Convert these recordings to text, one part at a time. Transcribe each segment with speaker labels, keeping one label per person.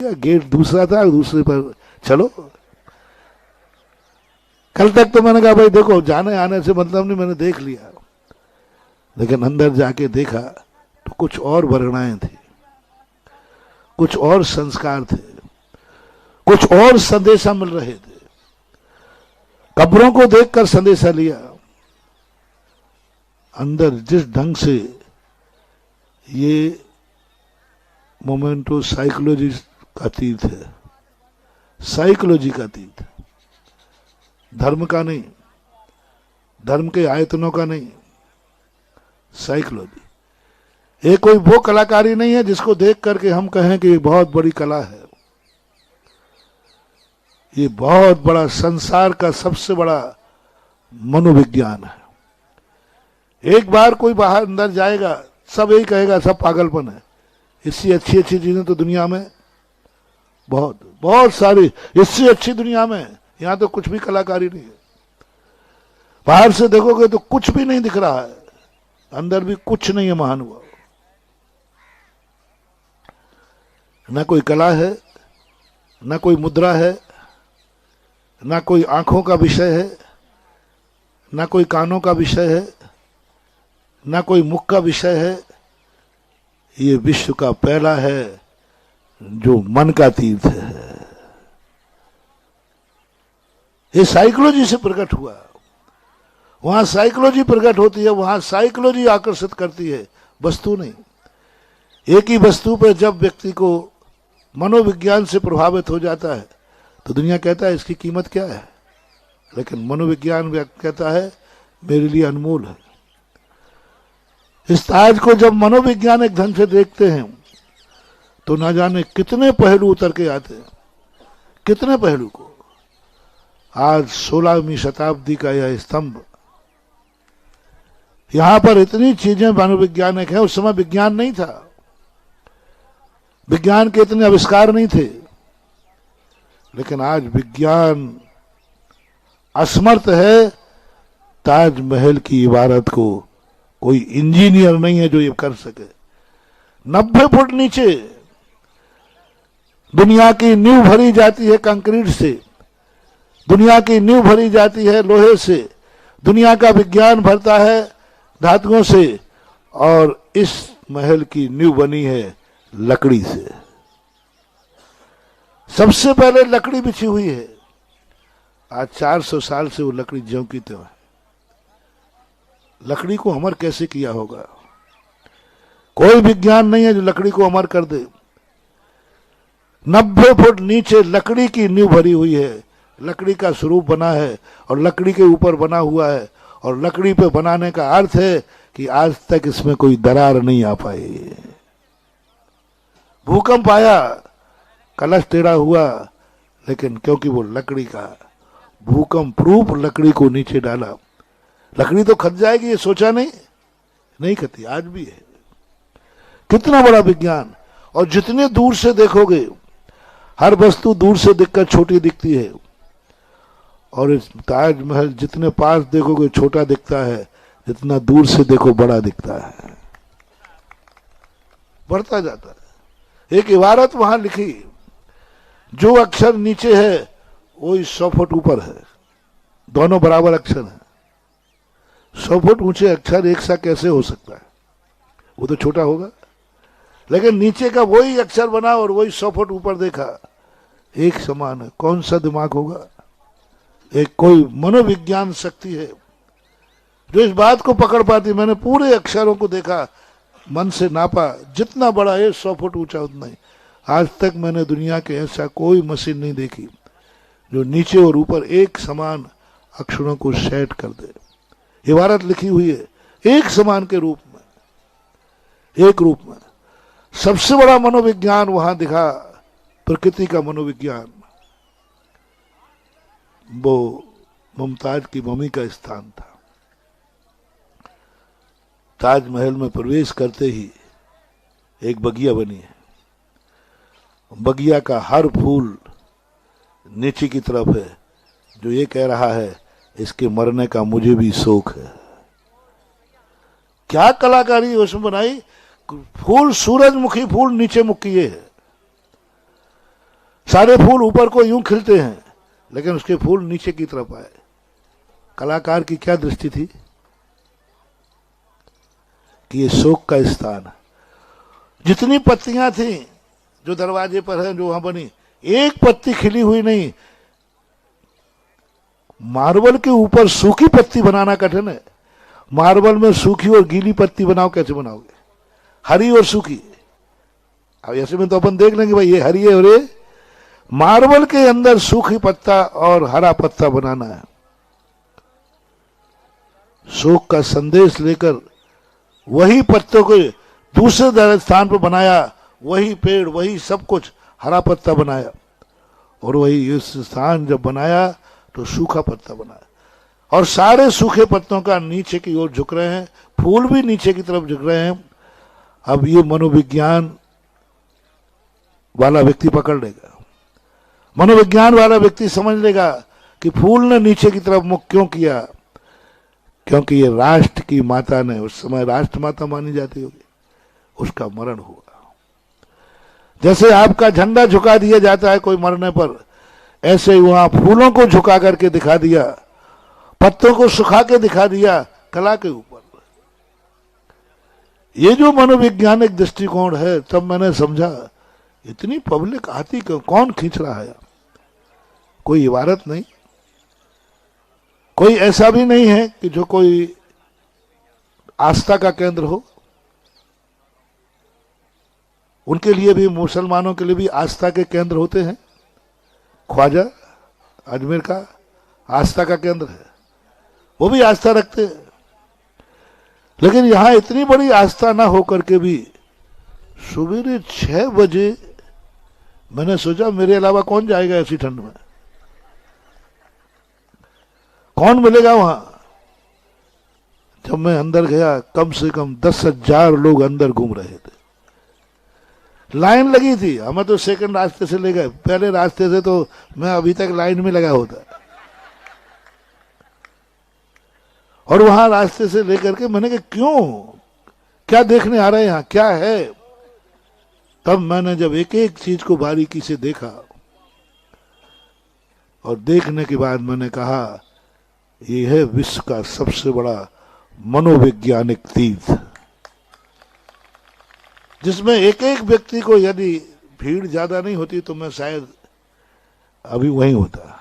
Speaker 1: Gate दूसरा था, दूसरे पर चलो। कल तक तो मैंने कहा भाई देखो जाने आने से मतलब नहीं, मैंने देख लिया, लेकिन अंदर जाके देखा तो कुछ और वर्णाएं थी, कुछ और संस्कार थे, कुछ और संदेशा मिल रहे थे। कब्रों को देखकर संदेशा लिया, अंदर जिस ढंग से ये मोमेंटो साइकोलॉजी का तीर्थ है, साइकोलॉजी का तीर्थ, धर्म का नहीं, धर्म के आयतनों का नहीं, साइकोलॉजी। ये कोई वो कलाकारी नहीं है जिसको देख करके हम कहें कि ये बहुत बड़ी कला है। ये बहुत बड़ा संसार का सबसे बड़ा मनोविज्ञान है। एक बार कोई बाहर अंदर जाएगा सब यही कहेगा सब पागलपन है। इससे अच्छी अच्छी चीजें तो दुनिया में बहुत बहुत सारी, इससे अच्छी दुनिया में यहां तो कुछ भी कलाकारी नहीं है। बाहर से देखोगे तो कुछ भी नहीं दिख रहा है, अंदर भी कुछ नहीं है महानुभाव। न कोई कला है, न कोई मुद्रा है, न कोई आंखों का विषय है, न कोई कानों का विषय है, न कोई मुख का विषय है। ये विश्व का पहला है जो मन का तीर्थ है। ये साइकोलॉजी से प्रकट हुआ। वहां साइकोलॉजी प्रकट होती है, वहां साइकोलॉजी आकर्षित करती है, वस्तु नहीं। एक ही वस्तु पर जब व्यक्ति को मनोविज्ञान से प्रभावित हो जाता है तो दुनिया कहता है इसकी कीमत क्या है, लेकिन मनोविज्ञान कहता है मेरे लिए अनमोल है। इस ताज को जब मनोवैज्ञानिक ढंग से देखते हैं तो ना जाने कितने पहलू उतर के आते हैं, कितने पहलू को। आज 16वीं शताब्दी का यह स्तंभ, यहां पर इतनी चीजें मनोवैज्ञानिक हैं। उस समय विज्ञान नहीं था, विज्ञान के इतने आविष्कार नहीं थे, लेकिन आज विज्ञान असमर्थ है ताजमहल की इबारत को, कोई इंजीनियर नहीं है जो ये कर सके। 90 फुट नीचे दुनिया की नींव भरी जाती है कंक्रीट से, दुनिया की नींव भरी जाती है लोहे से, दुनिया का विज्ञान भरता है धातुओं से, और इस महल की नींव बनी है लकड़ी से। सबसे पहले लकड़ी बिछी हुई है। आज 400 साल से वो लकड़ी ज्यों की त्यों है। लकड़ी को अमर कैसे किया होगा? कोई विज्ञान नहीं है जो लकड़ी को अमर कर दे। 90 फुट नीचे लकड़ी की नींव भरी हुई है, लकड़ी का स्वरूप बना है और लकड़ी के ऊपर बना हुआ है, और लकड़ी पे बनाने का अर्थ है कि आज तक इसमें कोई दरार नहीं आ पाई। भूकंप आया, कलश टेढ़ा हुआ, लेकिन क्योंकि वो लकड़ी का भूकंप प्रूफ लकड़ी को नीचे डाला। लकड़ी तो खत जाएगी ये सोचा नहीं खती, आज भी है। कितना बड़ा विज्ञान! और जितने दूर से देखोगे हर वस्तु दूर से दिखकर छोटी दिखती है, और इस ताजमहल जितने पास देखोगे छोटा दिखता है, जितना दूर से देखो बड़ा दिखता है, बढ़ता जाता है। एक इबारत वहां लिखी, जो अक्षर नीचे है वही 100 फुट ऊपर है, दोनों बराबर अक्षर है। 100 फुट ऊंचे अक्षर एक सा कैसे हो सकता है? वो तो छोटा होगा। लेकिन नीचे का वही अक्षर बना और वही 100 फुट ऊपर देखा, एक समान है। कौन सा दिमाग होगा? एक कोई मनोविज्ञान शक्ति है जो इस बात को पकड़ पाती। मैंने पूरे अक्षरों को देखा, मन से नापा, जितना बड़ा है 100 फुट ऊंचा उतना ही। आज तक मैंने दुनिया के ऐसा कोई मशीन नहीं देखी जो नीचे और ऊपर एक समान अक्षरों को सेट कर दे। इबारत लिखी हुई है एक समान के रूप में, एक रूप में। सबसे बड़ा मनोविज्ञान वहां दिखा, प्रकृति का मनोविज्ञान। वो मुमताज की मम्मी का स्थान था। ताजमहल में प्रवेश करते ही एक बगिया बनी है। बगिया का हर फूल नीचे की तरफ है, जो ये कह रहा है इसके मरने का मुझे भी शौक है। क्या कलाकारी उसमें बनाई! फूल सूरजमुखी फूल नीचे मुख किए है, सारे फूल ऊपर को यूं खिलते हैं लेकिन उसके फूल नीचे की तरफ आए। कलाकार की क्या दृष्टि थी कि ये शोक का स्थान है। जितनी पत्तियां थी जो दरवाजे पर है, जो वहां बनी, एक पत्ती खिली हुई नहीं। मार्बल के ऊपर सूखी पत्ती बनाना कठिन है। मार्बल में सूखी और गीली पत्ती बनाओ, कैसे बनाओगे? हरी और सूखी। अब ऐसे में तो अपन देख लेंगे भाई ये हरी है और ये मार्बल के अंदर सूखी पत्ता और हरा पत्ता बनाना है। शोक का संदेश लेकर वही पत्तों को दूसरे स्थान पर बनाया, वही पेड़, वही सब कुछ, हरा पत्ता बनाया, और वही इस स्थान जब बनाया तो सूखा पत्ता बनाया। और सारे सूखे पत्तों का नीचे की ओर झुक रहे हैं, फूल भी नीचे की तरफ झुक रहे हैं। अब ये मनोविज्ञान वाला व्यक्ति पकड़ लेगा, मनोविज्ञान वाला व्यक्ति समझ लेगा कि फूल ने नीचे की तरफ मुख क्यों किया, क्योंकि ये राष्ट्र की माता ने, उस समय राष्ट्र माता मानी जाती होगी, उसका मरण हुआ। जैसे आपका झंडा झुका दिया जाता है कोई मरने पर, ऐसे ही वहां फूलों को झुका करके दिखा दिया, पत्तों को सुखा के दिखा दिया कला के ऊपर। ये जो मनोवैज्ञानिक दृष्टिकोण है, तब मैंने समझा इतनी पब्लिक आती क्यों, कौन खींच रहा है? कोई इबारत नहीं, कोई ऐसा भी नहीं है कि जो कोई आस्था का केंद्र हो। उनके लिए भी, मुसलमानों के लिए भी आस्था के केंद्र होते हैं। ख्वाजा अजमेर का आस्था का केंद्र है, वो भी आस्था रखते हैं। लेकिन यहां इतनी बड़ी आस्था ना होकर के भी सवेरे 6 बजे मैंने सोचा मेरे अलावा कौन जाएगा ऐसी ठंड में, कौन मिलेगा वहां। जब मैं अंदर गया, कम से कम 10,000 लोग अंदर घूम रहे थे, लाइन लगी थी। हमें तो सेकंड रास्ते से ले गए, पहले रास्ते से तो मैं अभी तक लाइन में लगा होता। और वहां रास्ते से लेकर के मैंने कहा क्यों, क्या देखने आ रहे हैं यहां, क्या है? तब मैंने जब एक एक चीज को बारीकी से देखा, और देखने के बाद मैंने कहा ये है विश्व का सबसे बड़ा मनोवैज्ञानिक तीर्थ, जिसमें एक एक व्यक्ति को, यदि भीड़ ज्यादा नहीं होती तो मैं शायद अभी वहीं होता।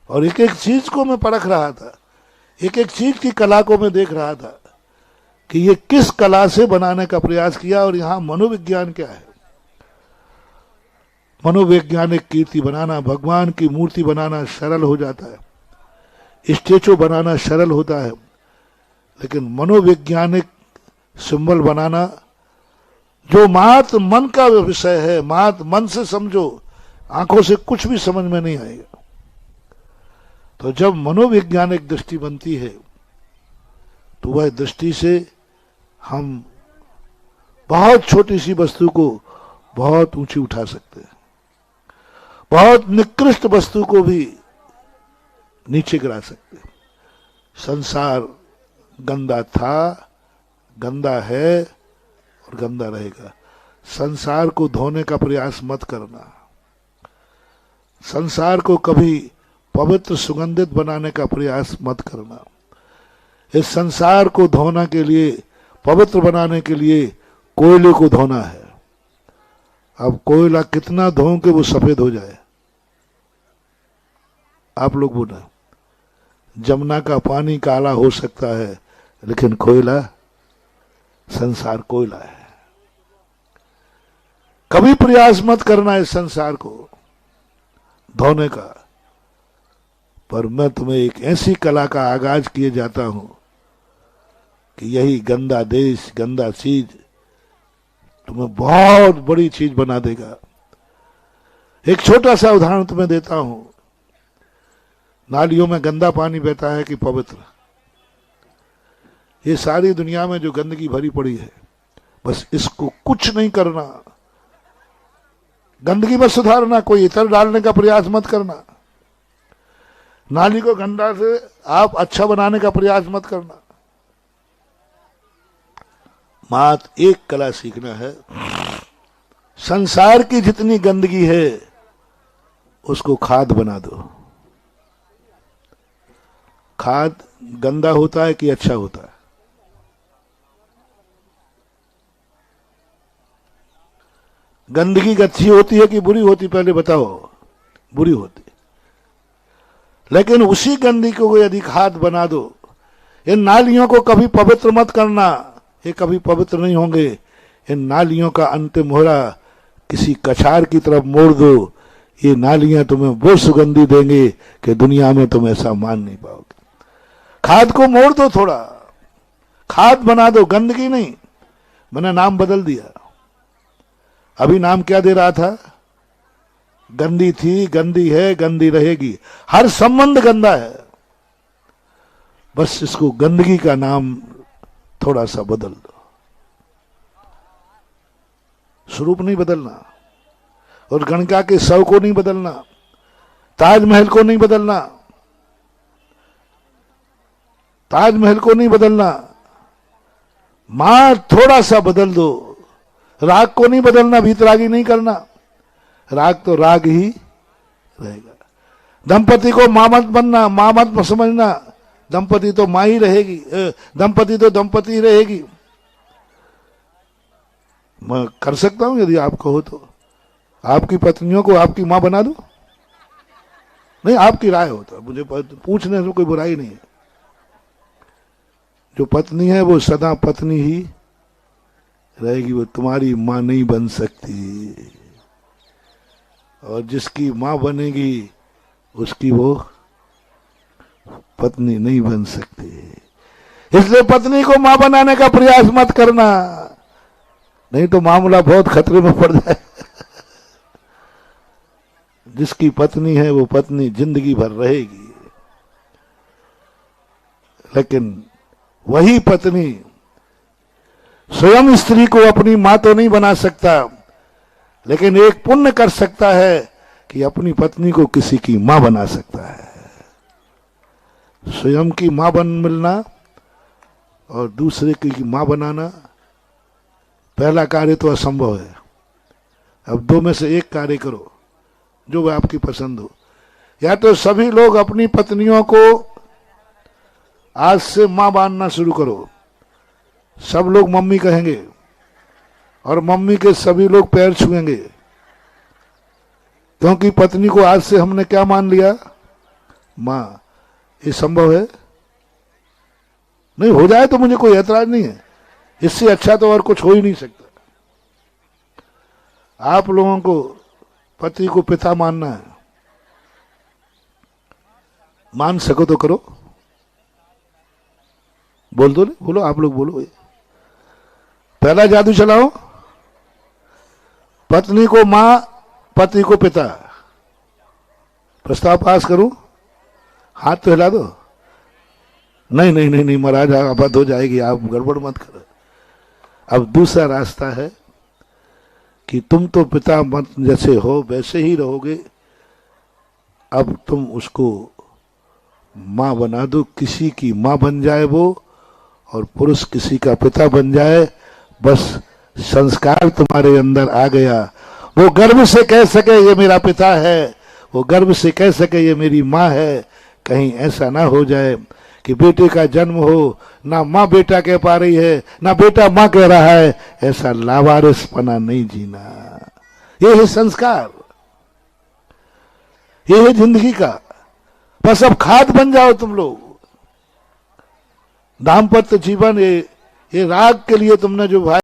Speaker 1: और एक एक चीज को मैं परख रहा था, एक एक चीज की कला को मैं देख रहा था कि ये किस कला से बनाने का प्रयास किया, और यहां मनोविज्ञान क्या है। मनोवैज्ञानिक कीर्ति बनाना, भगवान की मूर्ति बनाना सरल हो जाता है, स्टेचू बनाना सरल होता है, लेकिन मनोवैज्ञानिक सिंबल बनाना, जो मात मन का विषय है, मात मन से समझो, आंखों से कुछ भी समझ में नहीं आएगा। तो जब मनोवैज्ञानिक दृष्टि बनती है तो वह दृष्टि से हम बहुत छोटी सी वस्तु को बहुत ऊंची उठा सकते हैं, बहुत निकृष्ट वस्तु को भी नीचे गिरा सकते हैं। संसार गंदा था, गंदा है और गंदा रहेगा। संसार को धोने का प्रयास मत करना, संसार को कभी पवित्र सुगंधित बनाने का प्रयास मत करना। इस संसार को धोने के लिए, पवित्र बनाने के लिए कोयले को धोना है। अब कोयला कितना धो के वो सफेद हो जाए? आप लोग बोला, जमुना का पानी काला हो सकता है, लेकिन कोयला, संसार कोयला है। कभी प्रयास मत करना इस संसार को धोने का। पर मैं तुम्हें एक ऐसी कला का आगाज किए जाता हूं कि यही गंदा देश, गंदा चीज तुम्हें बहुत बड़ी चीज बना देगा। एक छोटा सा उदाहरण तुम्हें देता हूं। नालियों में गंदा पानी बहता है कि पवित्र? ये सारी दुनिया में जो गंदगी भरी पड़ी है, बस इसको कुछ नहीं करना, गंदगी में सुधारना, कोई इतर डालने का प्रयास मत करना, नाली को गंदा से आप अच्छा बनाने का प्रयास मत करना। मात्र एक कला सीखना है, संसार की जितनी गंदगी है उसको खाद बना दो। खाद गंदा होता है कि अच्छा होता है? गंदगी अच्छी होती है कि बुरी होती, पहले बताओ? बुरी होती। लेकिन उसी गंदगी को यदि खाद बना दो, इन नालियों को कभी पवित्र मत करना, ये कभी पवित्र नहीं होंगे। इन नालियों का अंतिम मोहरा किसी कछार की तरफ मोड़ दो, ये नालियां तुम्हें वो सुगंधी देंगे कि दुनिया में तुम ऐसा मान नहीं पाओगे। खाद को मोड़ दो, थोड़ा खाद बना दो, गंदगी नहीं। मैंने नाम बदल दिया। अभी नाम क्या दे रहा था? गंदी थी, गंदी है, गंदी रहेगी। हर संबंध गंदा है, बस इसको गंदगी का नाम थोड़ा सा बदल दो। स्वरूप नहीं बदलना, और गणका के शव को नहीं बदलना, ताजमहल को नहीं बदलना, ताजमहल को नहीं बदलना। मां थोड़ा सा बदल दो। राग को नहीं बदलना, भीतरागी नहीं करना। राग तो राग ही रहेगा। दंपति को मां मत बनना, मां मत समझना। दंपति तो मां ही रहेगी, दंपति तो दंपति ही रहेगी। मैं कर सकता हूं यदि आप कहो तो, आपकी पत्नियों को आपकी मां बना दो। नहीं, आपकी राय होता, मुझे पूछने में कोई बुराई नहीं है। जो पत्नी है वो सदा पत्नी ही रहेगी, वो तुम्हारी मां नहीं बन सकती। और जिसकी मां बनेगी उसकी वो पत्नी नहीं बन सकती। इसलिए पत्नी को मां बनाने का प्रयास मत करना, नहीं तो मामला बहुत खतरे में पड़ जाए। जिसकी पत्नी है वो पत्नी जिंदगी भर रहेगी। लेकिन वही पत्नी स्वयं स्त्री को अपनी मां तो नहीं बना सकता, लेकिन एक पुण्य कर सकता है कि अपनी पत्नी को किसी की मां बना सकता है। स्वयं की मां बन मिलना और दूसरे की मां बनाना, पहला कार्य तो असंभव है। अब दो में से एक कार्य करो जो आपकी पसंद हो। या तो सभी लोग अपनी पत्नियों को आज से मां मानना शुरू करो। सब लोग मम्मी कहेंगे और मम्मी के सभी लोग पैर छुएंगे, क्योंकि पत्नी को आज से हमने क्या मान लिया? मां। ये संभव है? नहीं, हो जाए तो मुझे कोई ऐतराज नहीं है। इससे अच्छा तो और कुछ हो ही नहीं सकता। आप लोगों को पति को पिता मानना है, मान सको तो करो। बोल दो, नहीं बोलो, आप लोग बोलो। पहला जादू चलाओ, पत्नी को मां, पति को पिता। प्रस्ताव पास करूं? हाथ तो हिला दो। नहीं नहीं नहीं नहीं महाराज, आफत हो जाएगी, आप गड़बड़ मत करो। अब दूसरा रास्ता है कि तुम तो पिता मत जैसे हो वैसे ही रहोगे, अब तुम उसको मां बना दो। किसी की मां बन जाए वो, और पुरुष किसी का पिता बन जाए। बस संस्कार तुम्हारे अंदर आ गया। वो गर्व से कह सके ये मेरा पिता है, वो गर्व से कह सके ये मेरी मां है। कहीं ऐसा ना हो जाए कि बेटे का जन्म हो, ना मां बेटा कह पा रही है, ना बेटा मां कह रहा है। ऐसा लावारिसपना नहीं जीना। ये है संस्कार, ये है जिंदगी का। बस अब खाद बन जाओ तुम लोग। दाम्पत्य जीवन, ये राग के लिए तुमने जो भाई